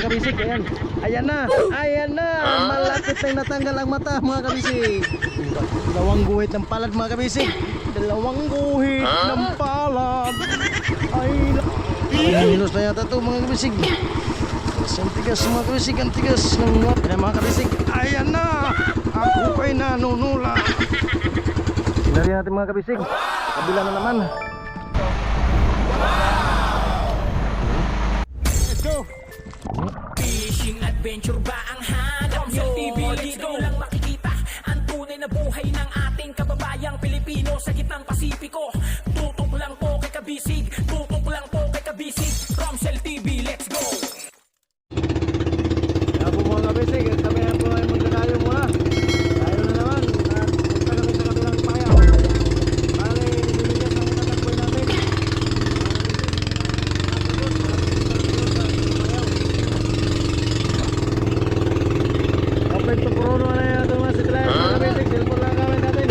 kabisig. Ayan. Ayan na. Ayan na. Malapit na natanggal ang mata mga kabisig. Dalawang guhit ng palad mga kabisig. Dalawang guhit ng palad. Ay, minus na yata ito mga kabisig. Ang tigas mga kabisig. Ang tigas ng mga kabisig. Ayan na. Ako ay nanunula. Sinarihan natin mga kabisig. Kabila na naman. Let's go. Fishing adventure ba ang hanap nyo? Dito lang makikita ang tunay na buhay ng ating kababayang Pilipino sa gitnang Pasipiko. Tutok lang po kay Kabisig, tutok lang po kay Kabisig. Romsel TV, let's go! Kaya po mga kabisig, kami na po ay magkakayo muna. Tayo na naman at punta kami sa kabilang payaw. Bale, niligas ang tatakboy natin. Open to Purono na yan ito mga siklayan mga kabisig. Silpon lang kami natin.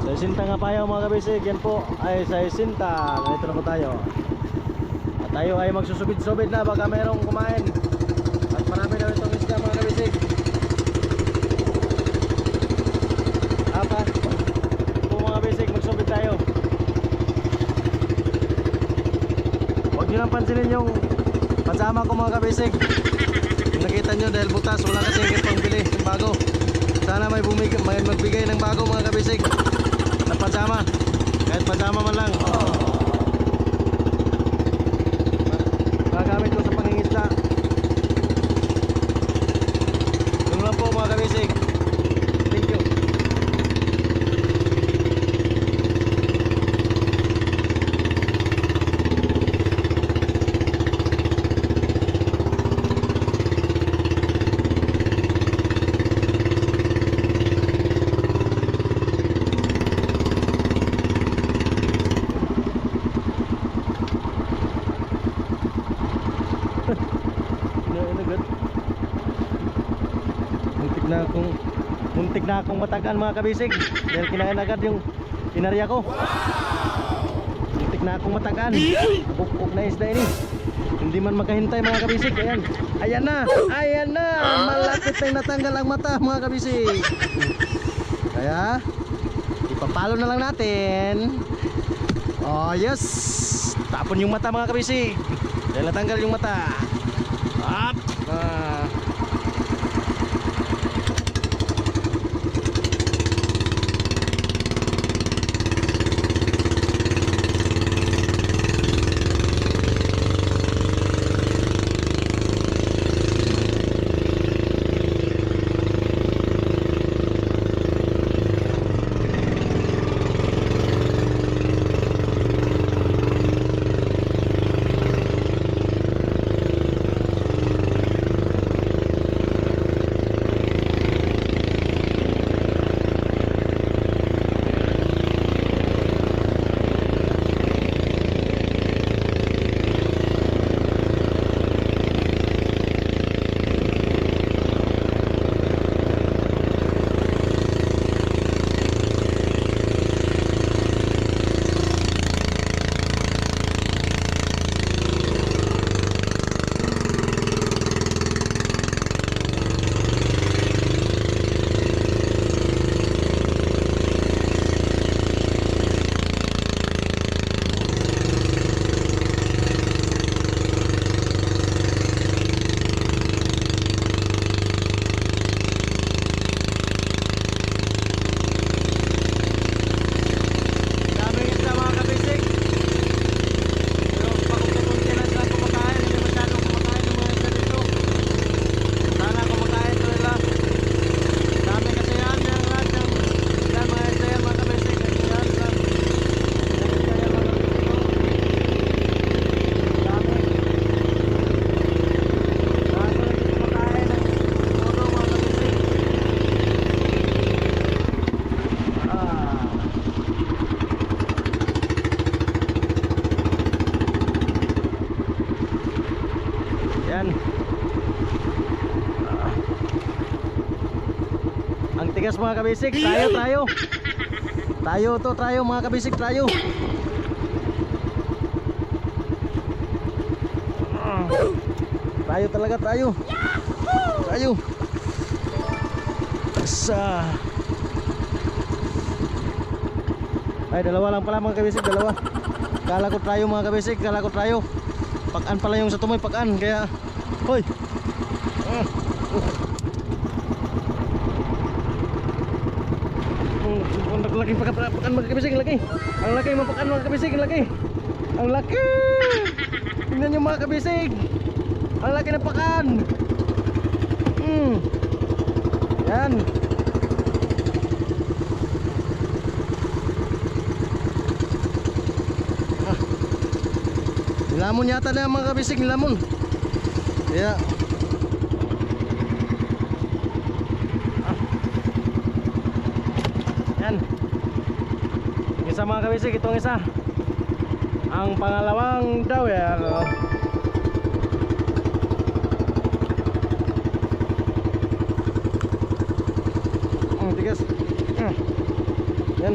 Sa Isinta nga payaw mga kabisig, yan po ay sa Isinta. Nandito na po tayo. At tayo ay magsusubid-subid na baka mayroong kumain. At marami na itong isda mga kabisig. Apa? Po mga kabisig, magsubid tayo. Huwag nyo lang pansinin yung pansama ko mga kabisig. Nakita nyo dahil butas, wala kasi higit pang bili yung bago. Sana may magbigay ng bago mga kabisig na pansama, kahit pansama man lang. Gagamit ko sa pangingisda. Yun lang po mga kabisig. Thank you. Muntik na akong matagan mga kabisig dahil kinain agad yung pinarya ko. Muntik na akong matagan. Bukok na isda ini. Hindi man makahintay mga kabisig. Ayan. Ayan na. Ayan na. Malapit na natanggal ang mata mga kabisig. Kaya ipapalo na lang natin. Oh yes. Tapon yung mata mga kabisig dahil natanggal yung mata. Up. Tigas mga kabisig. Tayo. Tayo mga kabisig, tayo. Tayo talaga, tayo. Sa. Ay, dalawa lang pala mga kabisig, dalawa. Kala ko tayo mga kabisig, Pakan pala yung sa tumoy, pakan. Kaya, hoy. Ang laki pakan mga kabisig, ang laki. Ang laki mapakan mga kabisig, ang laki. Ang laki. Tingnan nyo mga kabisig. Ang laki ng pakan. Yan. Nilamon yata na mga kabisig, nilamon. Kaya yan. Isa mga kabisig, itong isa. Ang pangalawang daw yan. Tigas. Yan. Yan.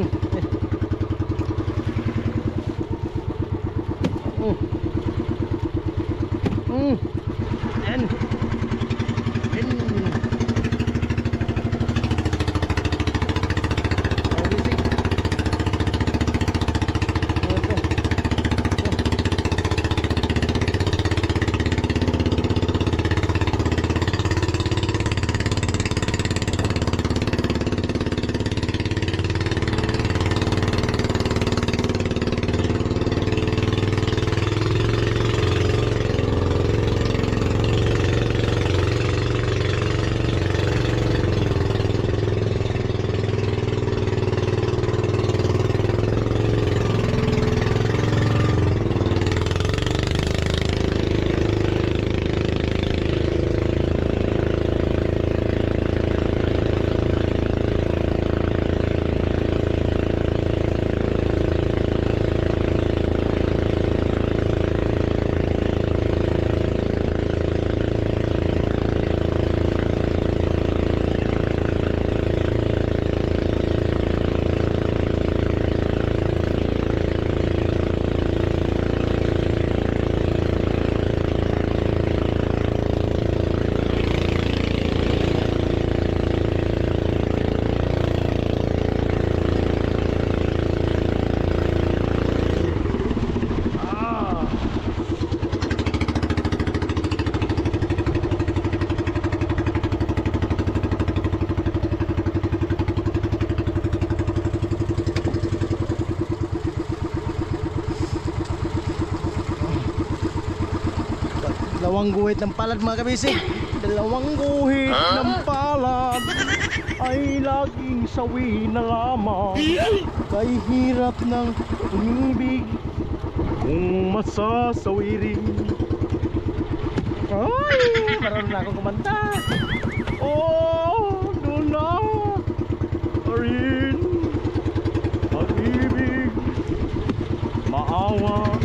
Dalawang guhit ng palad mga kabisig. Dalawang guhit ng palad ay laging sawi na lamang. Kay hirap ng umibig kung masasawirin. Ay, marunong na akong kumanta. Oh, doon na rin pag-ibig, maawa.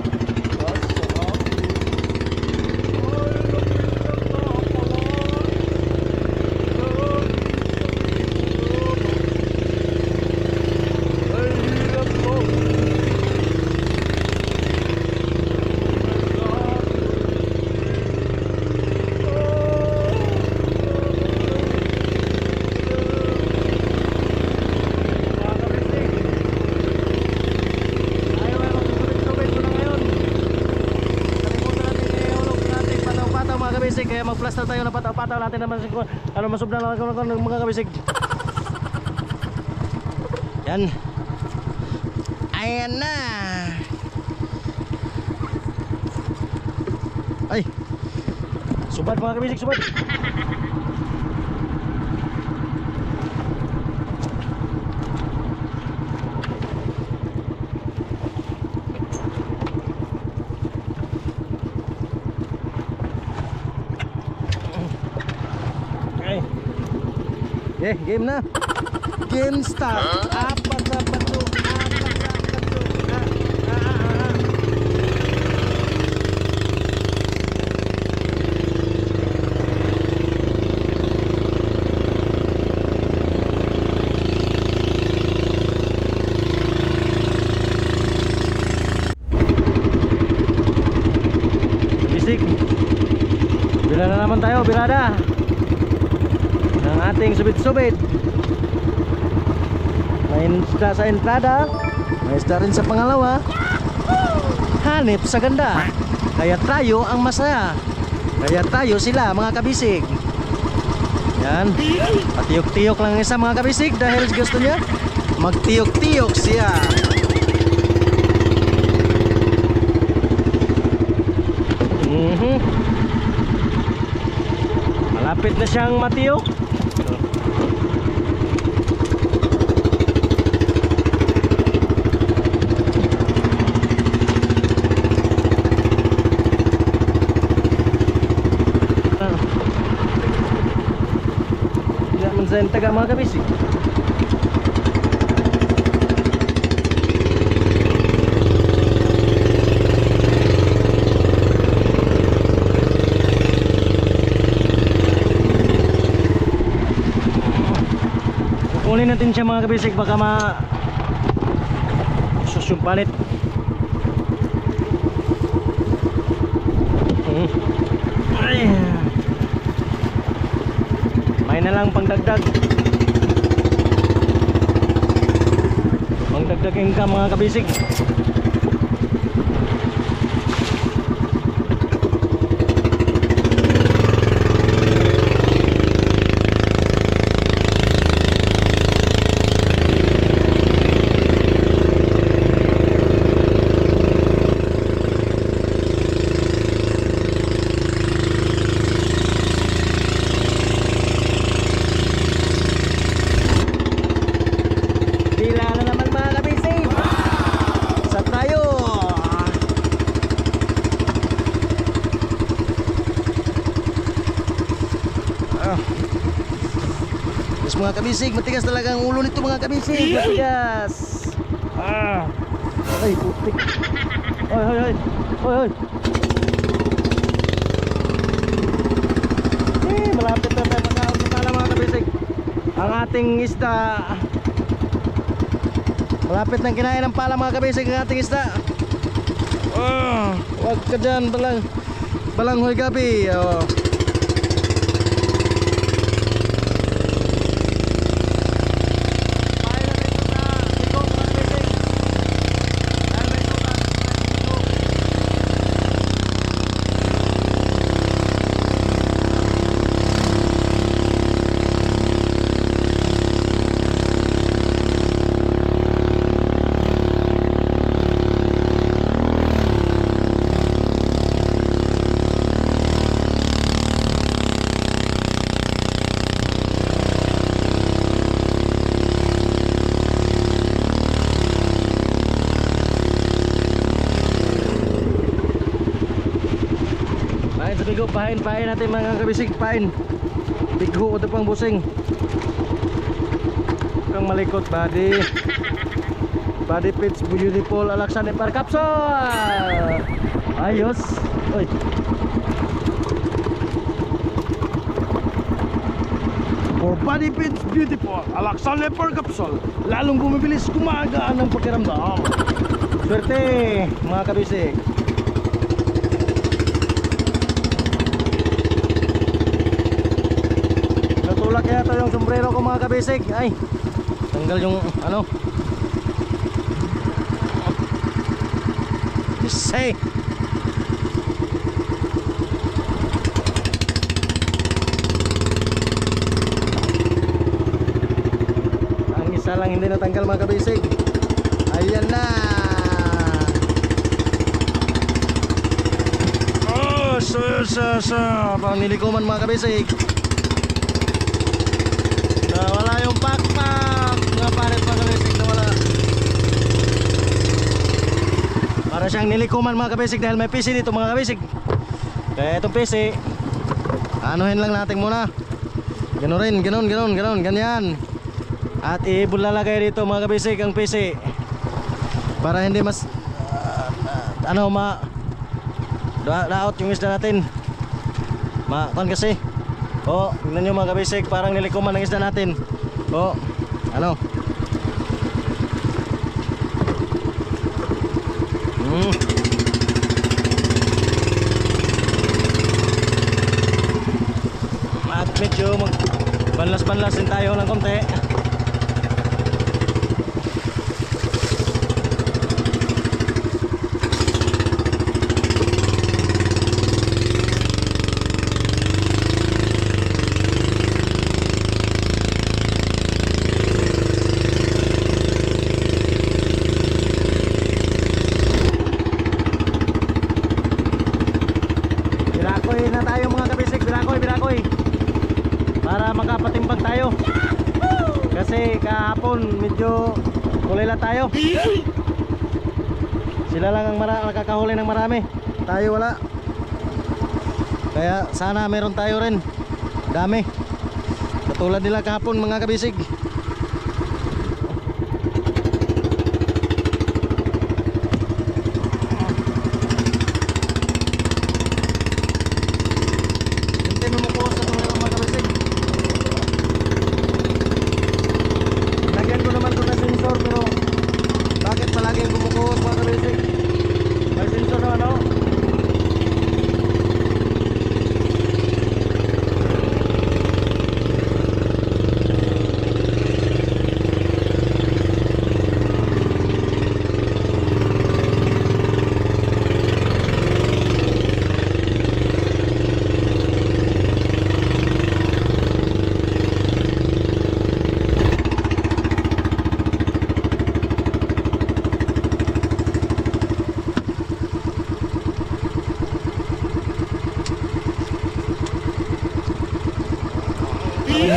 Kaya mag-plaster tayo na pataw-pataw natin naman ano masubdan lang ng mga kabisig. Yan. Ayan na. Ay. Subad mga kabisig, subad. Okay, game na. Game start. Apat na bato. kabisig. Bila na naman tayo, birada ng ating subit-subit. May isda sa entrada, may isda rin sa pangalawa. Hanip sa ganda, kaya tayo ang masaya. Kaya tayo sila mga kabisig. Yan, patiyok-tiyok lang isa mga kabisig dahil gusto niya magtiyok-tiyok siya. Malapit na siyang matiyok. Tidak menzain taga mga kabisig. Kunin natin siya mga kabisig, baka susumpalit. May na lang pangdagdag. Pangdagdag income mga kabisig. Mga kabisig, matigas talaga ang ulo nito mga kabisig. Matigas. Ay, putik. Hoy. Malapit na tayo magkakala mga kabisig. Ang ating isda. Malapit nang kinain ng pala mga kabisig ang ating isda. Wag ka dyan, balanghoy gabi. Pahin natin mga kabisig, pahin. Bigho ito pang busing. Kang malikot body pits beautiful Alexander per capsule. Ayos. Oy. For body pits beautiful Alexander per capsule, lalong bumibilis, gumagaan ang pakiramdam. Swerte mga kabisig. Tulak kaya ito yung sombrero ko mga kabisig. Ay, tanggal yung ano. Say. Ang isa lang hindi natanggal mga kabisig. Ayan na. Parang nilikuman mga kabisig. Wala yung pakpak. Mga paret mga kabisig na wala. Para siyang nilikuman mga kabisig dahil may PC dito mga kabisig. Kaya itong PC anuhin lang natin muna. Ganon, ganyan. At ibulalagay dito mga kabisig ang PC para hindi mas daot yung isda natin. Kan kasi tingnan nyo mga kabisig, parang nilikuman ng isda natin. Magpanlasin tayo ng konti. Birakoy na tayo mga kabisig, birakoy para makapatimbang tayo. Kasi kahapon medyo kulila tayo. Sila lang ang nakakahuli ng marami, tayo wala. Kaya sana meron tayo rin dami katulad nila kahapon mga kabisig.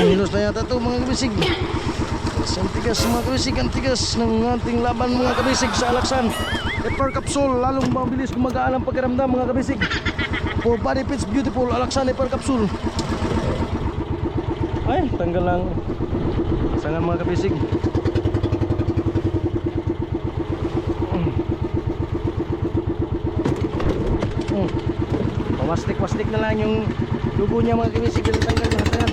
Minus na yata ito mga kabisig. Ang tigas mga kabisig, ang tigas ng ating laban mga kabisig sa Alaksan. Pepper Capsule, lalong mabilis gumagaan ang pakiramdam mga kabisig. For body fits beautiful, Alaksan Pepper Capsule. Ay, tanggal lang sangan mga kabisig. Pawastik-wastik na lang yung dugo niya mga kabisig. Tanggal yung hasangan.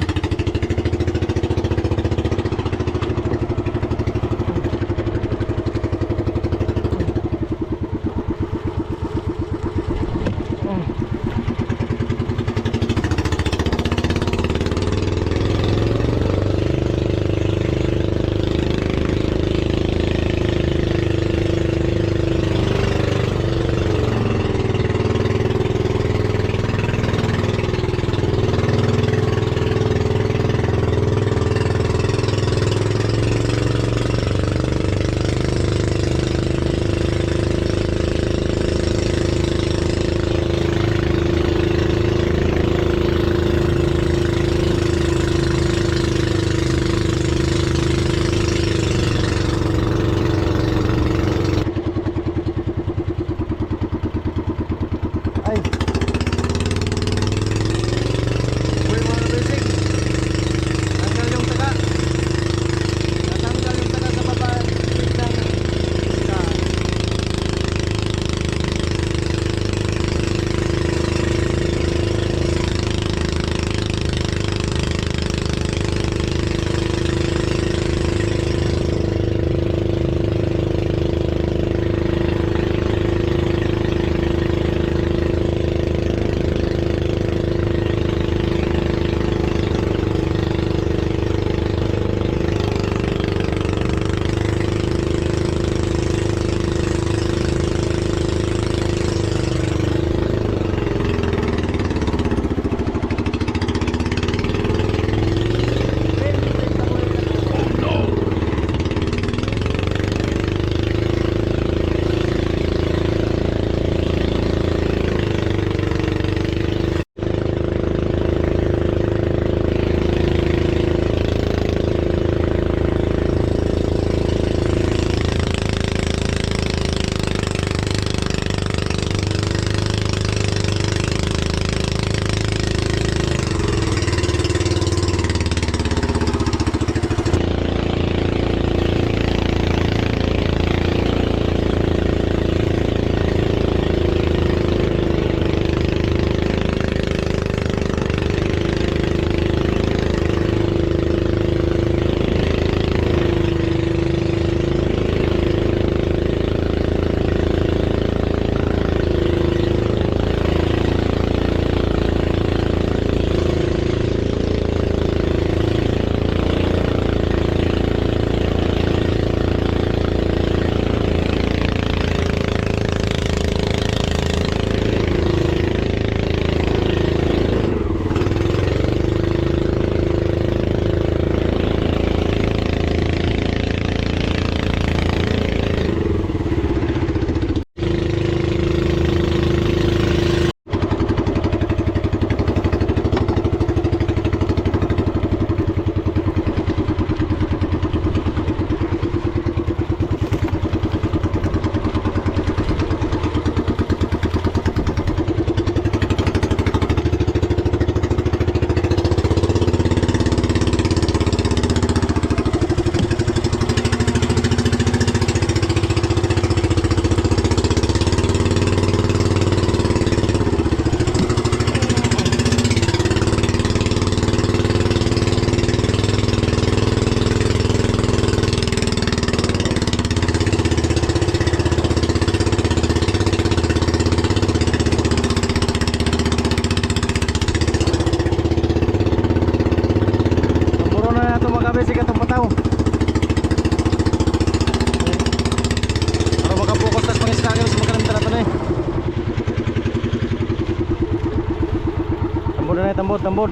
tambod, tambod.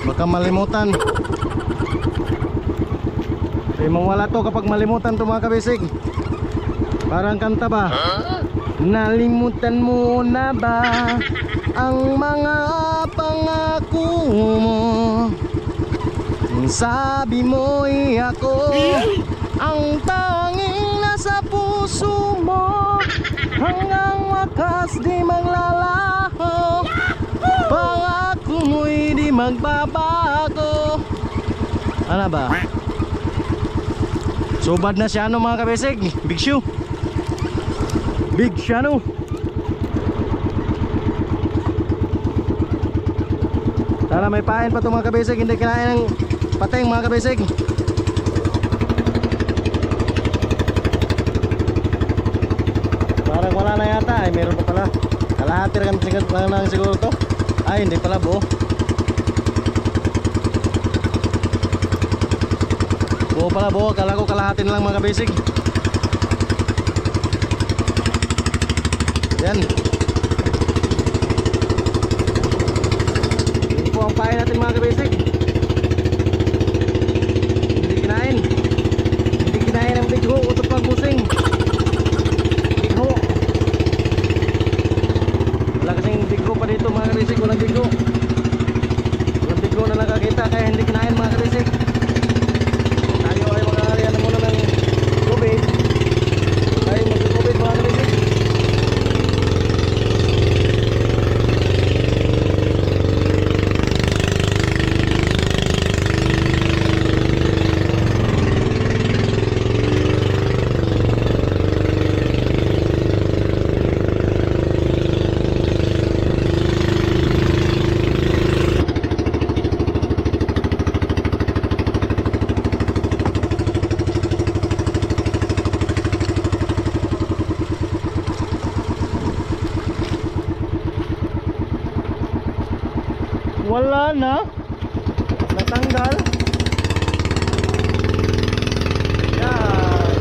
Baka malimutan. Mawala to kapag malimutan to mga kabisig. Parang kanta ba? Nalimutan mo na ba ang mga pangako mo? Sabi mo'y ako ang tanging nasa puso mo, hanggang wakas di maglalaho, pangako mo'y di magbabago. Ano ba? Subad na siya no mga kabisig. Big shoe. Big Shano. Sana may pain pa ito mga kabisig. Hindi kinain ng pating mga kabisig. Parang wala na yata. Ay meron pa pala. Kalahati lang siguro to. Ay hindi pala buo. Buo pala buo. Kala ko kalahati na lang mga kabisig. Yan. Yun po ang pain natin mga kabisig. Hindi kinain. Hindi kinain ang bigho. Utot pang busing. Bigho. Wala kasing bigho pa dito mga kabisig. Walang bigho. Walang bigho na nakakita kaya hindi kinain mga kabisig. Tayo ay makakalian na muna ng tubig. Tayo mag-tubig mga kabisig. Wala na. Natanggal. Yan.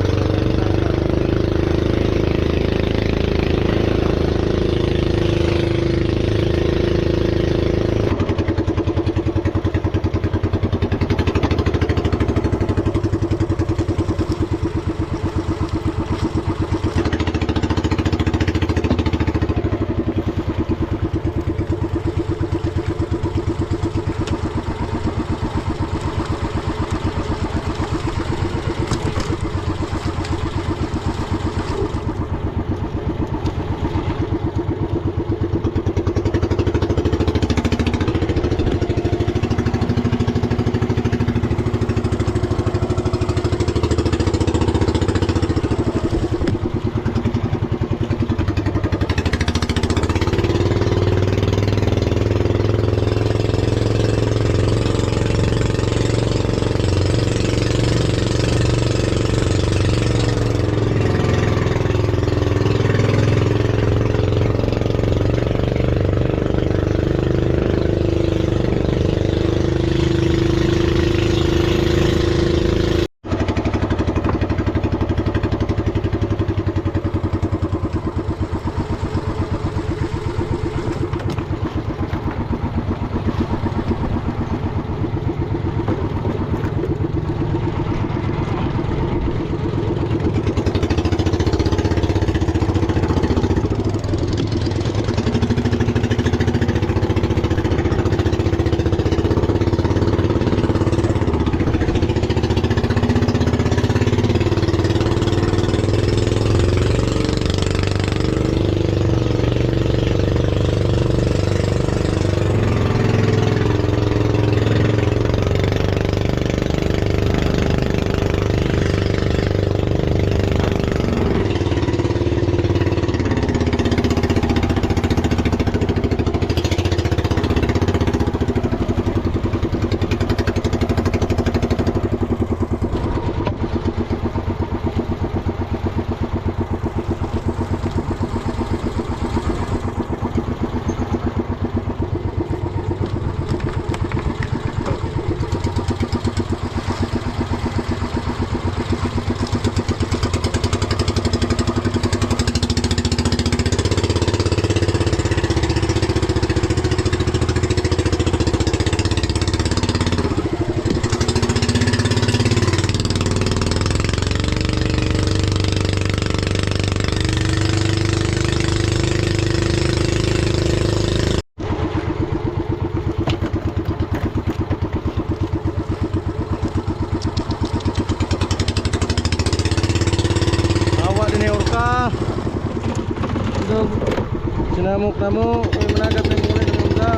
Sinamok na mo, may managat na muli ng unsa.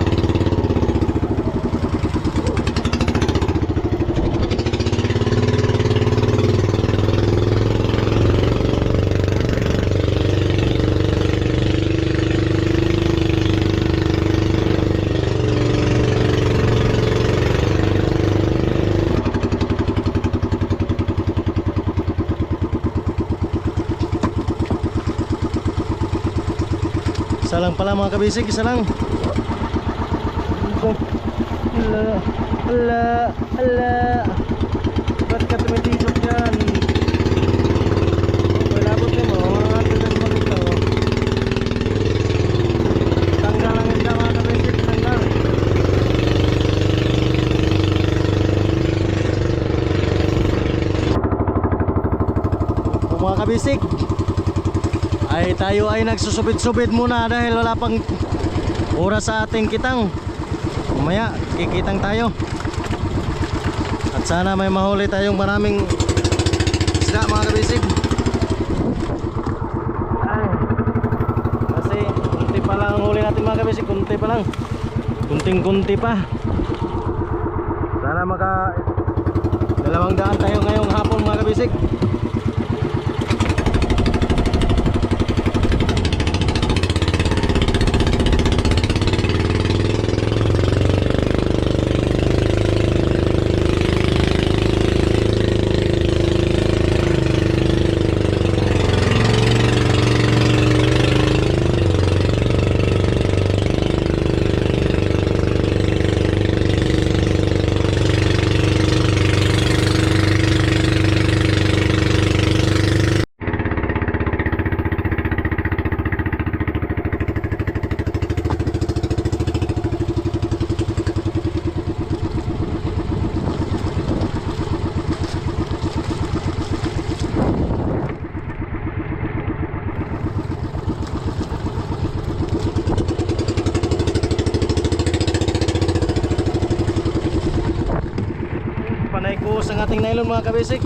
Isa lang pala mga kabisig, isa lang. Ala, ala, ala. Ba't ka tumitikot dyan? Wala po mo, mga katigas mo dito. Tanggal lang isda mga kabisig, tanggal. Mga kabisig, ay tayo ay nagsusubid-subid muna dahil wala pang oras sa ating kitang. Mamaya kikitang tayo. At sana may mahuli tayong maraming isda mga kabisig. Ay, kasi kunti pa lang ang huli natin mga kabisig. Kunti pa lang. Kunting-kunti pa. Sana maka 200 tayo ngayong hapon mga kabisig. Panay ko sa ating nylon mga kabisig.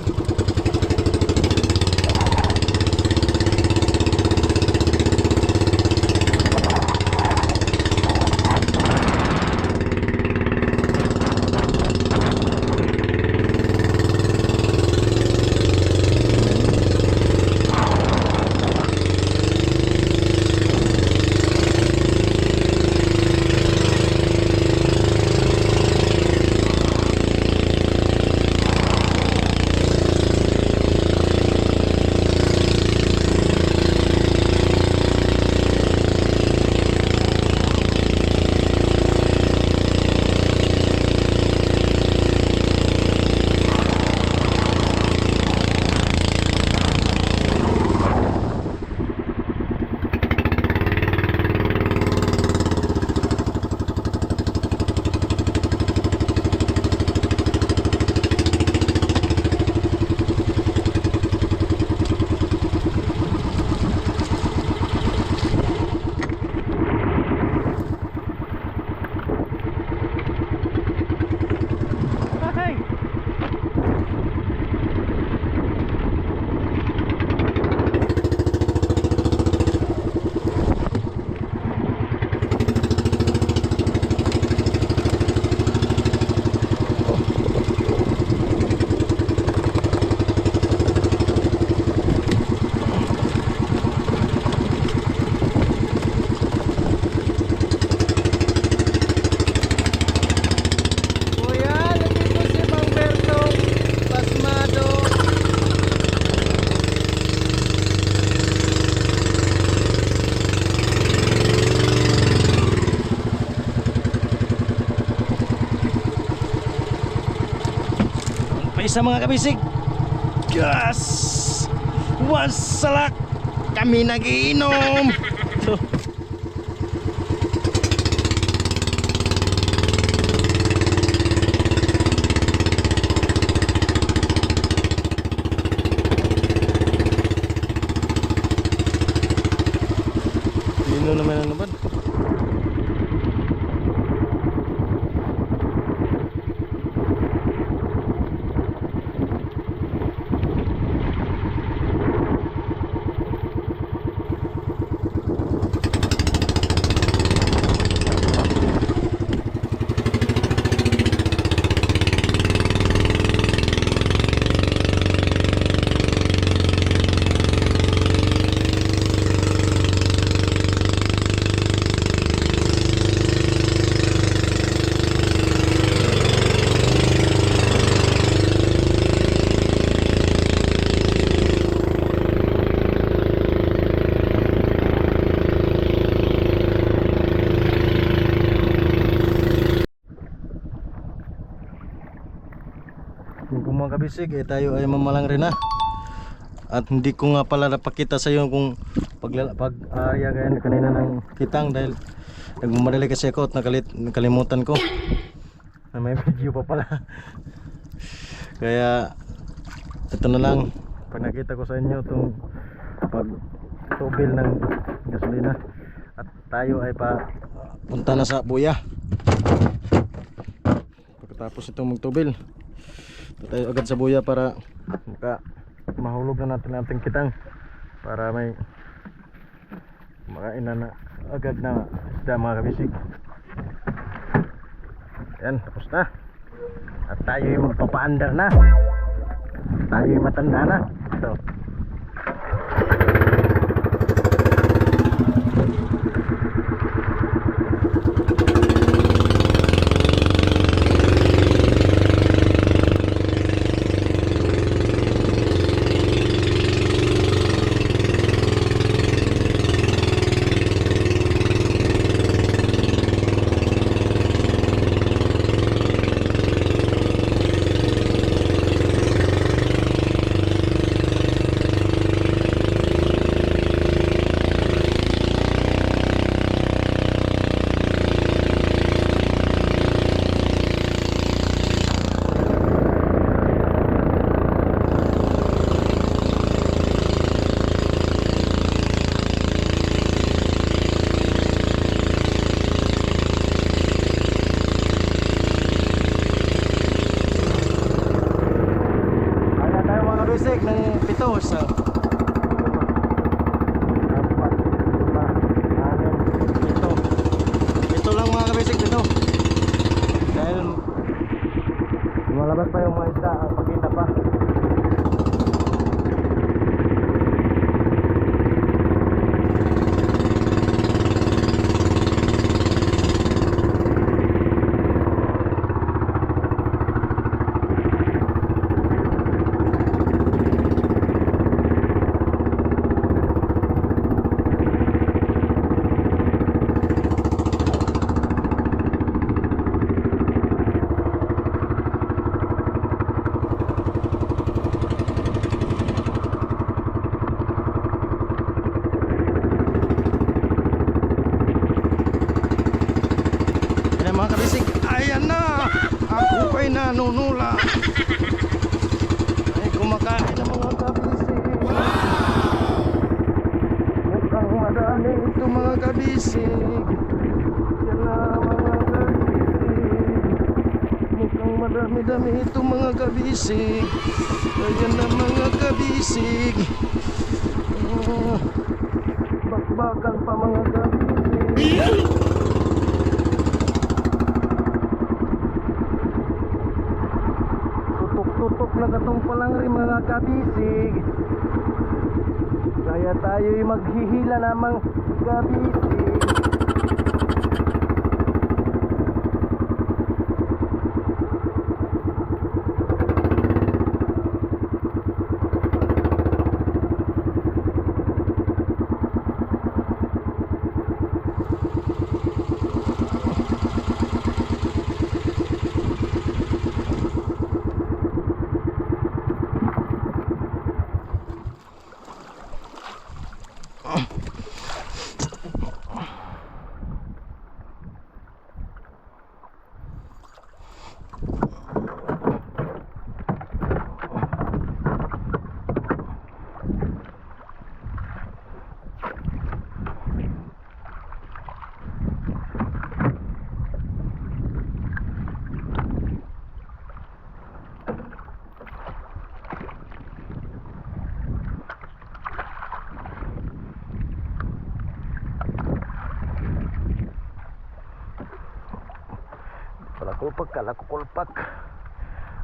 Isa mga kabisig. Yes! Wasalak! Kami nagiinom! Sino naman ang naman? kabisig, tayo ay mamalang rin na. At hindi ko nga pala napakita sa iyo kung pag-area kanina ng kitang dahil nagmamadali kasi ako at nakalimutan ko na may video pa pala. Kaya ito na lang, pag nakita ko sa inyo itong pag-tubil ng gasolina at tayo ay punta na sa buya. Pagkatapos itong magtubil, tayo agad sa buya para mahulog na natin ating kitang para may makain na agad na isda mga kabisig. Yan, tapos na at tayo ay magpapaandar na, tayo ay matanda na. Ito basic ng pito sa ito lang mga kabisig, pito dahil lumalabas pa yung mga isda, pagkita pa. Mga kabisig, ayan na, ako ay nanunula, ay kumakain na mga kabisig. Mukhang madami ito mga kabisig, yan na mga kabisig. Mukhang madami-dami ito mga kabisig, ayan na mga kabisig. Bakbakan pa mga kabisig. Tutok na katong palang rin mga kabisig, kaya tayo'y maghihila namang kabisig.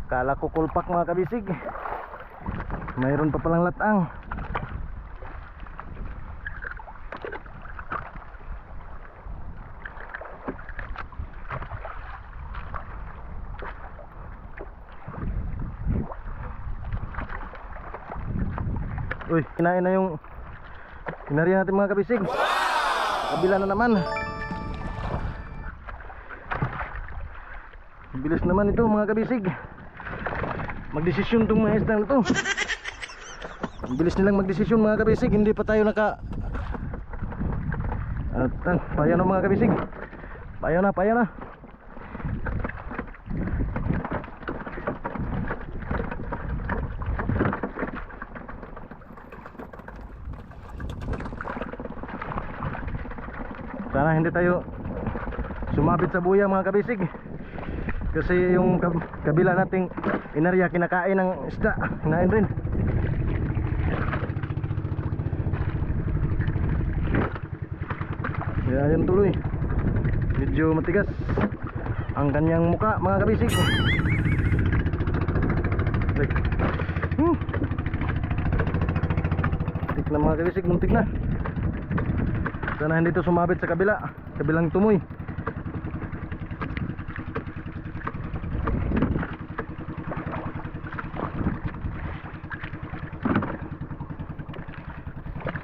Kala ko kulpak mga kabisig, mayroon pa palang latang. Uy, kinain na yung kinariya natin mga kabisig. Kabila na naman. Bilis naman ito mga kabisig. magdesisyon tong mga isdang ito. Ang bilis nilang magdesisyon mga kabisig. Hindi pa tayo naka at payo na mga kabisig. Payo na. Sana hindi tayo sumabit sa buya mga kabisig. Kasi yung kabila nating inarya kinakain ng isda. Hinain rin. Kaya ayun tuloy. Medyo matigas ang kanyang muka mga kabisig. Muntik na mga kabisig, muntik na. Sana hindi ito sumabit sa kabilang tumoy.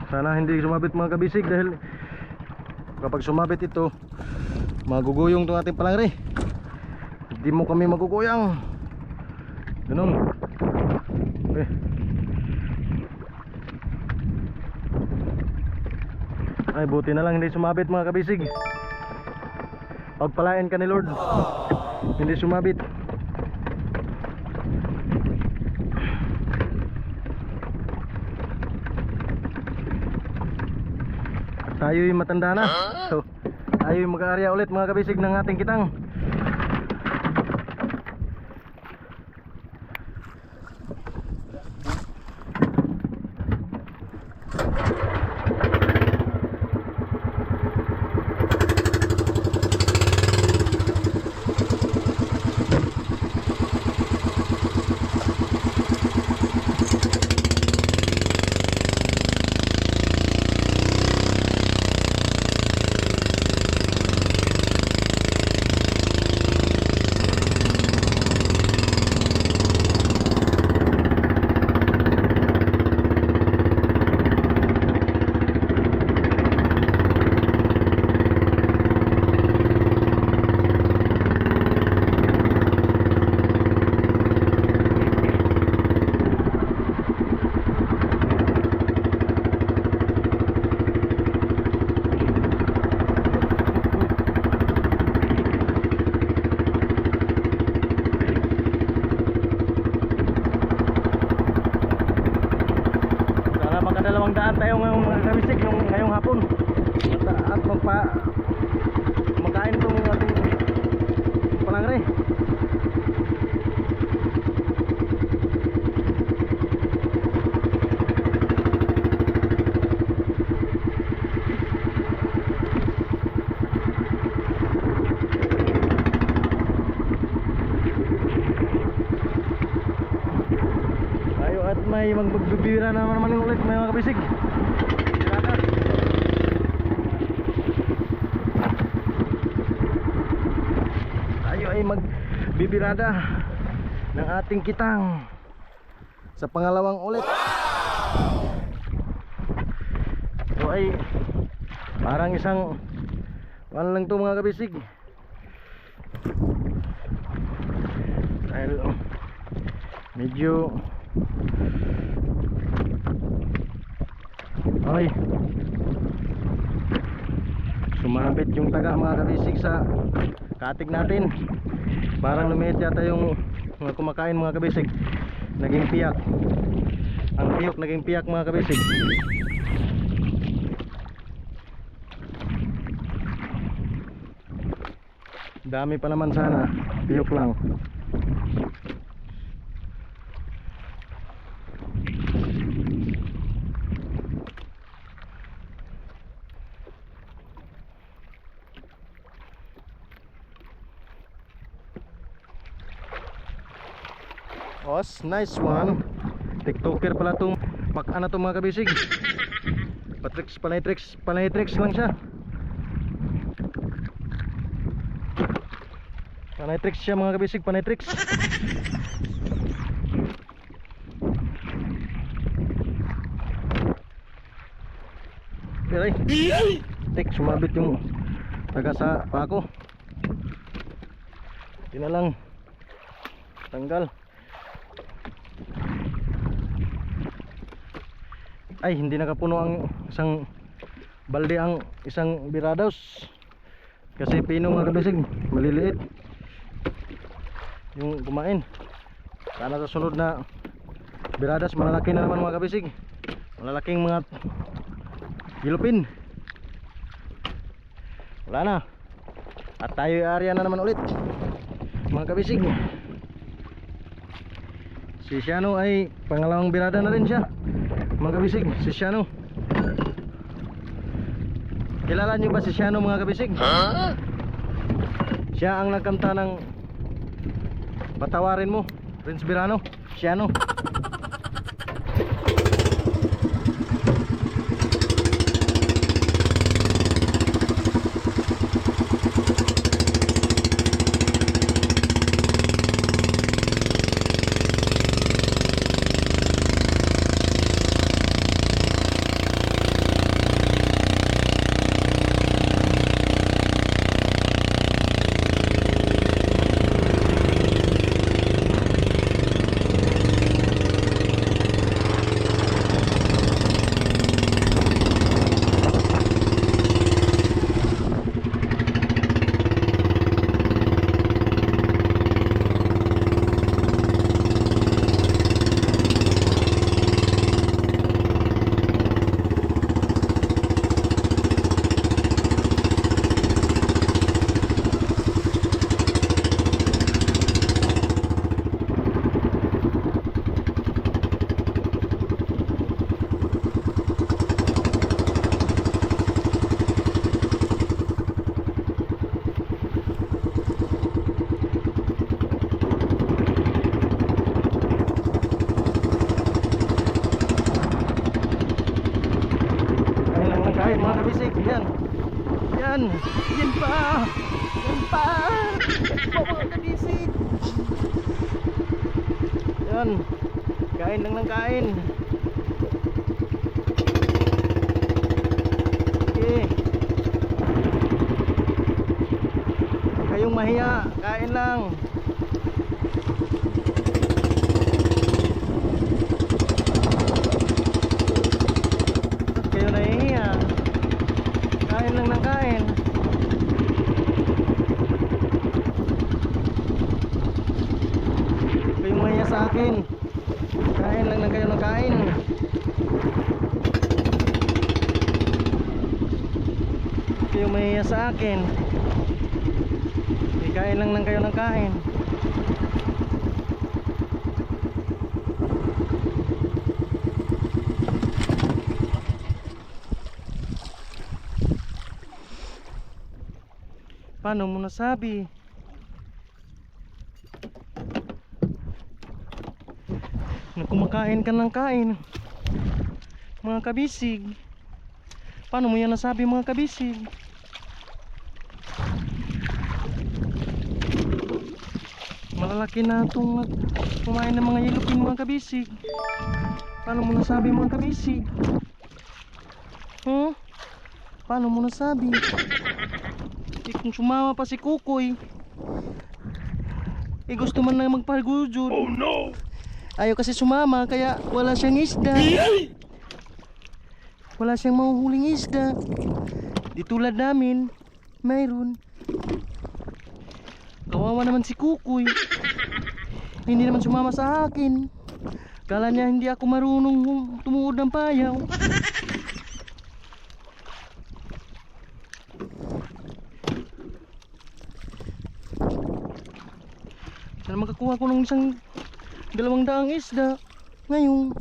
Sana hindi sumabit mga kabisig, dahil kapag sumabit ito, maguguyong itong ating palangre. Hindi mo kami maguguyang. Ganun. Okay. Ay, buti na lang hindi sumabit mga kabisig. Pagpalain ka ni Lord. Hindi sumabit. Tayo'y matanda na. So, tayo'y mag-aarya ulit mga kabisig ng ating kitang. Daan tayo ngayong mga kabisig ngayong hapon at makain itong ating palangre. Tayo at may magbibira naman ulit mga kabisig. Tayo ay magbibirada ng ating kitang sa pangalawang ulit. Ito ay parang isang ano lang ito mga kabisig, dahil medyo ay sumabit yung taga mga kabisig sa katig natin. Parang lumihit yata yung mga kumakain mga kabisig. Naging piyak. Ang piyok naging piyak mga kabisig. Dami pa naman sana, piyok lang. Os, nice one. TikToker pala tong pak-ana to mga kabisig. Patrix, panay tricks lang siya. Panay tricks siya mga kabisig, panay tricks. Pero tik, sumabit yung taga sa pako. Hindi na lang tanggal. Ay, hindi nakapuno ang isang balde ang isang birados. Kasi pino mga kabisig, maliliit yung kumain. Sana sa sunod na biradas malalaki na naman mga kabisig. Malalaking mga gilupin. Wala na. At tayo area na naman ulit mga kabisig. Si Shano ay pangalawang birada na rin siya mga kabisig. Si Shano, kilala nyo ba si Shano mga kabisig? Siya ang nagkanta ng Patawarin Mo, Prince Birano. Shano. Mga kabisig, yan. Yan. Yan pa. Yan pa. Mga kabisig. Yan. Kain lang ng kain. Okay. Huwag kayong mahiya. Kain lang. Ba't kayo nahihiya? Kain lang ng kain. Kayong mahiya sa akin. Kain lang kayo ng kain. Kayong mahiya sa akin. Kain lang kayo ng kain. Paano mo nasabi? Na kumakain ka ng kain, mga kabisig. Paano mo yan nasabi mga kabisig? Malalaki na itong kumain ng mga yelupin mga kabisig. Paano mo nasabi mga kabisig? Huh? Paano mo nasabi? Kung sumama pa si Kukoy, gusto man na magpagujud. Oh no! Ayaw kasi sumama kaya wala siyang isda. Wala siyang mahuhuling isda. Di tulad namin, mayroon. Kawawa naman si Kukoy. Hindi naman sumama sa akin. Kala niya hindi ako marunong tumuod ng payaw. Sana makakuha ko ng isang 200 isda ngayon.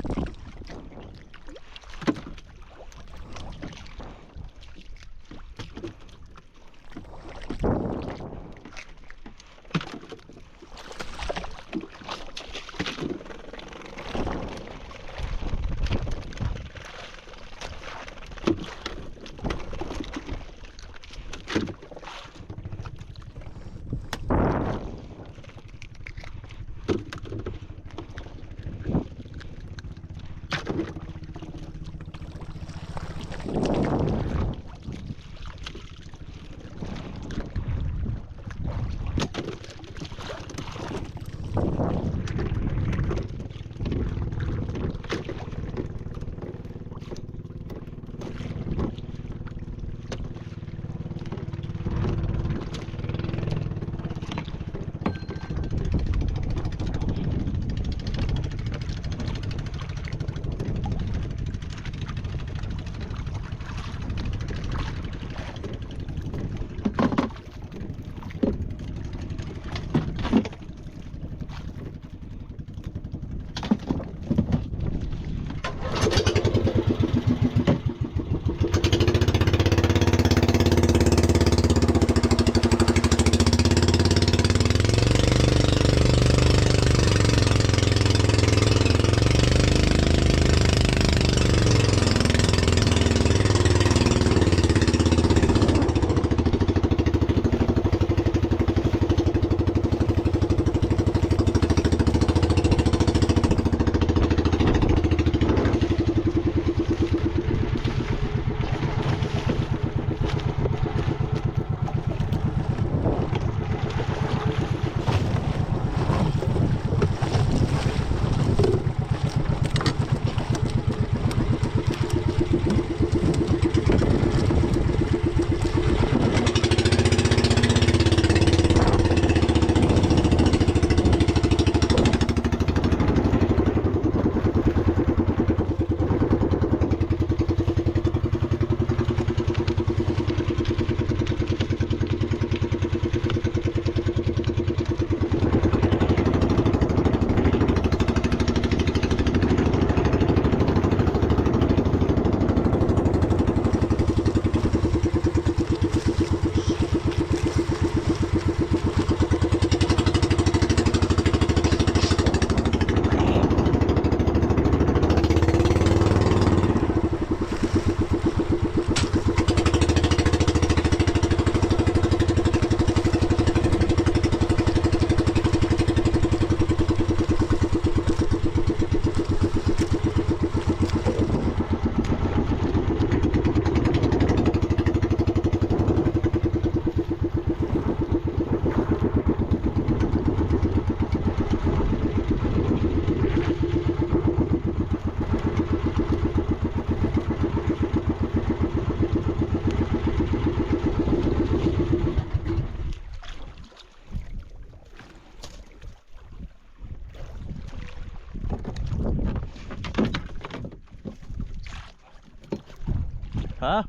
Ha?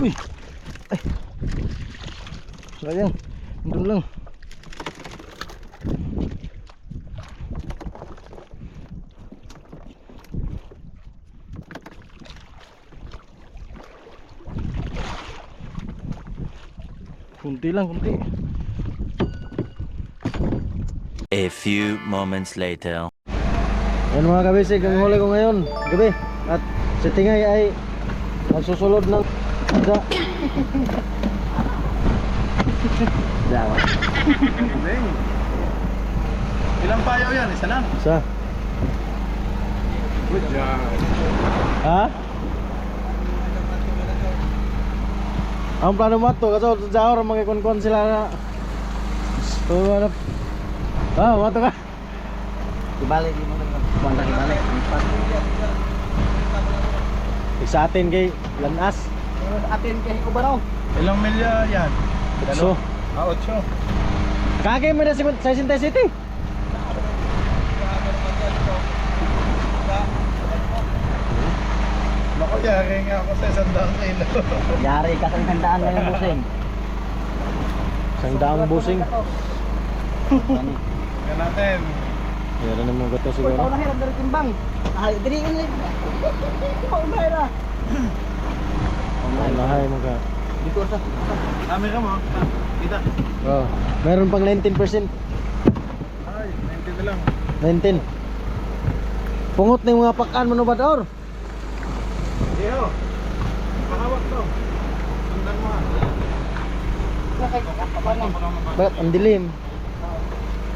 Uy. Ay. Sayang. Doon lang. Kunti lang, kunti. A few moments later. Yan mga kabisig, ang huli ko ngayon gabi. At si Tingay ay magsusulod ng da. Dawa. Ilang payo yan? Isa lang. Sa? Good job. Ha? Ang plano mo to kasi sa jahor mga kon sila na. So ano? Ah, mato ka. Dibalik di mo nang kuwanta dibalik. Sa atin kay Lanas. Atin kay Ubaraw. Ilang milya yan? So, 8. kagay mo na sa Sinta City. Naku, yari nga ako sa 100 kilo. Yari ka sa handaan na yung busing. Sang daang busing. Yan natin. Meron naman gato siguro. Pau na hirap dari timbang. Ah, diri ini. Pau na hirap. Ay, lahay mo ka. Dito sa. Camera mo. Kita. Oh, meron pang 19%. Ay, 90 na lang. 19. Pungot na yung mga pakaan mo no Bador. Iyo. Mahawak to. Sundan mo ha. Bakit ang dilim?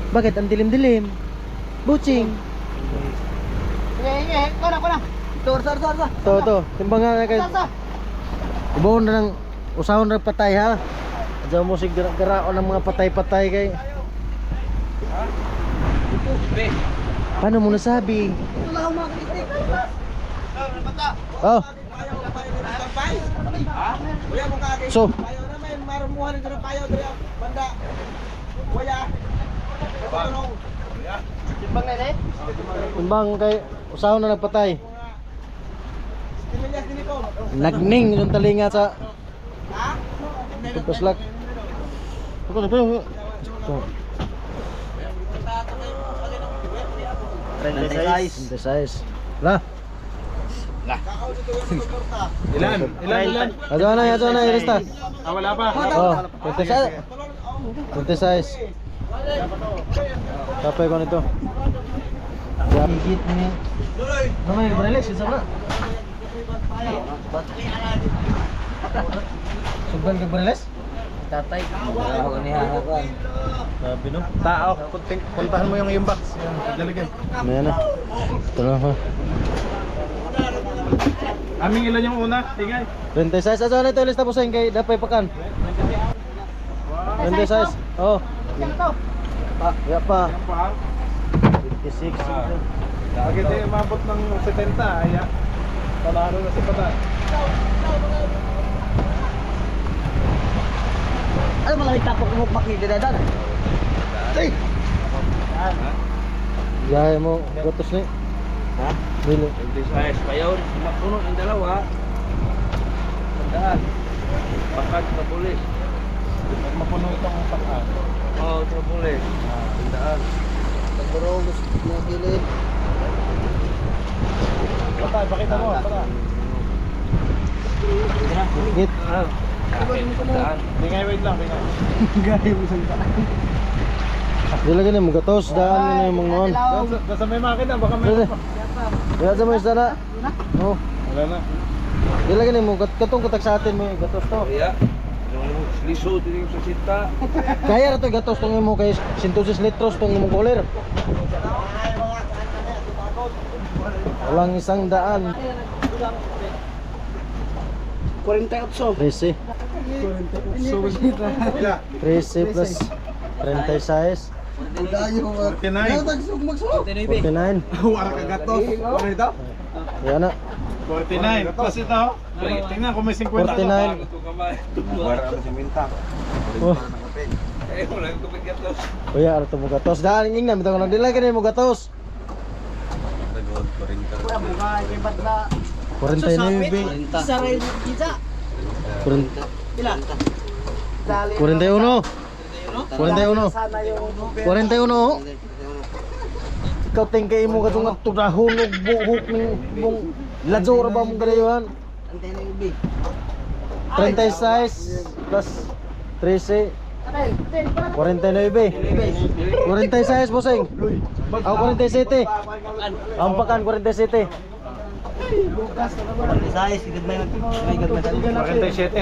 Bakit ang dilim-dilim? Buching. Ko na. Tor. To. Timbang nga kay. Ubon na ng usahon na patay ha. Diyan mo sig garaon ng mga patay-patay kay. Paano mo nasabi? Oh. So, timbang kay usahon na nagpatay. Nagning yung talinga sa paslak. Ako na ba? Size. Lah. Ilan? Ajo na, ilista. Ah, wala pa. Oh, 26. 26. Tapay ko nito. Gigit ni. Namay Bralex isa na. Sugdan kag Bralex? Tatay. Ako ni hanakuan. Sabi no. Tao, puntahan mo yung box. Yan, lalagyan. Ayan na. Ito na ha. Aming ilan yung una? Tingay. 26. Ajo na ito ilista po sa kay dapay pakan. 26. Oh. Pa, ya pa. Yan pa. 56. Agad eh, umabot ng 70. Aya. Panalo na si Pata. Ano mga itapok mo makita dadan? Ay. Yahay mo gatos ni. Ha? Dili. Ay, payaw, mapuno ang dalawa. Tandaan. Pakat sa pulis. Mapuno itong pata. Oh, sa pulis. Tandaan. Pagburong gusto mo gilid. Pata, pakita mo. Pata. Ngit. Bingay, wait lang, bingay. Dila gani mo gatos daan mo na yung mga noon. Basta may makina, baka may... Dili. Dila sa mo isda na. Oh. Wala na. Dila gani mo katong katak sa atin mo yung gatos to. Iya. Yung lisod din sa sita. Kaya ra to gatos tong imo kay 106 litros tong imong cooler. Walang isang daan. 48. 13. 13 plus 36. 49. 49. Wala ka gatos. Ano ito? Yan na. 49. Plus ito. Tingnan kung may 50. 49. Oh. Kuya, ano ito mo gatos? Daan ingnan, bitaw ko lang. Dila gani mo gatos. 49. 41. 41. 41. Ikaw tingkay mo katong atudahon og buhok ning mong ladzor ba mong gadayon? 36 plus 13 49. 46 boseng. Ako 47. Ang pakan 47. 47.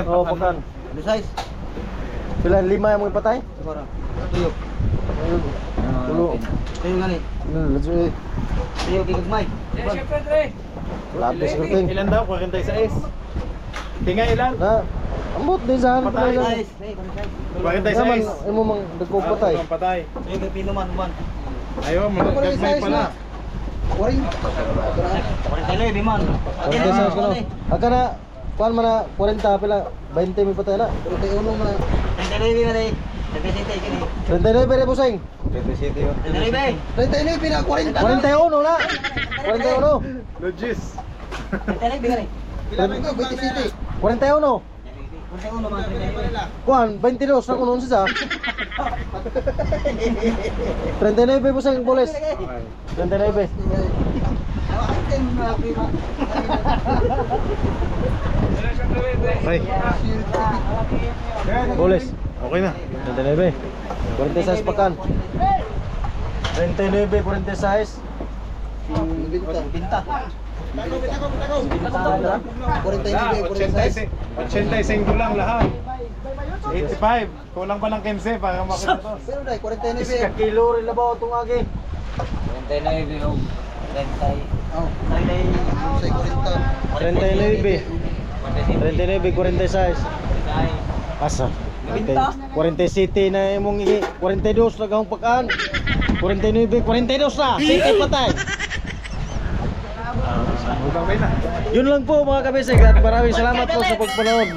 Oh, pakan. Pila 5 yang mo ipatay? Tulo. Let's see. Labis ko ting. Ilan daw? 46. Tingnan ilan? Na, ambot din sa ano Patay. pala. 46. Imo mang dagko patay. Ang patay. Ayaw, gagmay pala. 46 ko no. Aka na kuan man na 40 pila 20 may patay na. 39 pere buseng. 41 na. 41. Logis. 41. Kuan 22 na kuno siya. 39 buseng boles. 39. Ay. Boles. Okay na. 39. 46 pakan. 39, 46. Binta. 85 lang lahat. 85. Kulang pa ng 15 para makita to. Pero dai 49. Ka kilo rin labaw tong agi. 39, 46. Asa? 47 na imong iki. 42 na gahong pakaan. 49, 42 na. Sige patay. Bye na. Yun lang po mga kabisig at maraming salamat po sa pagpanood.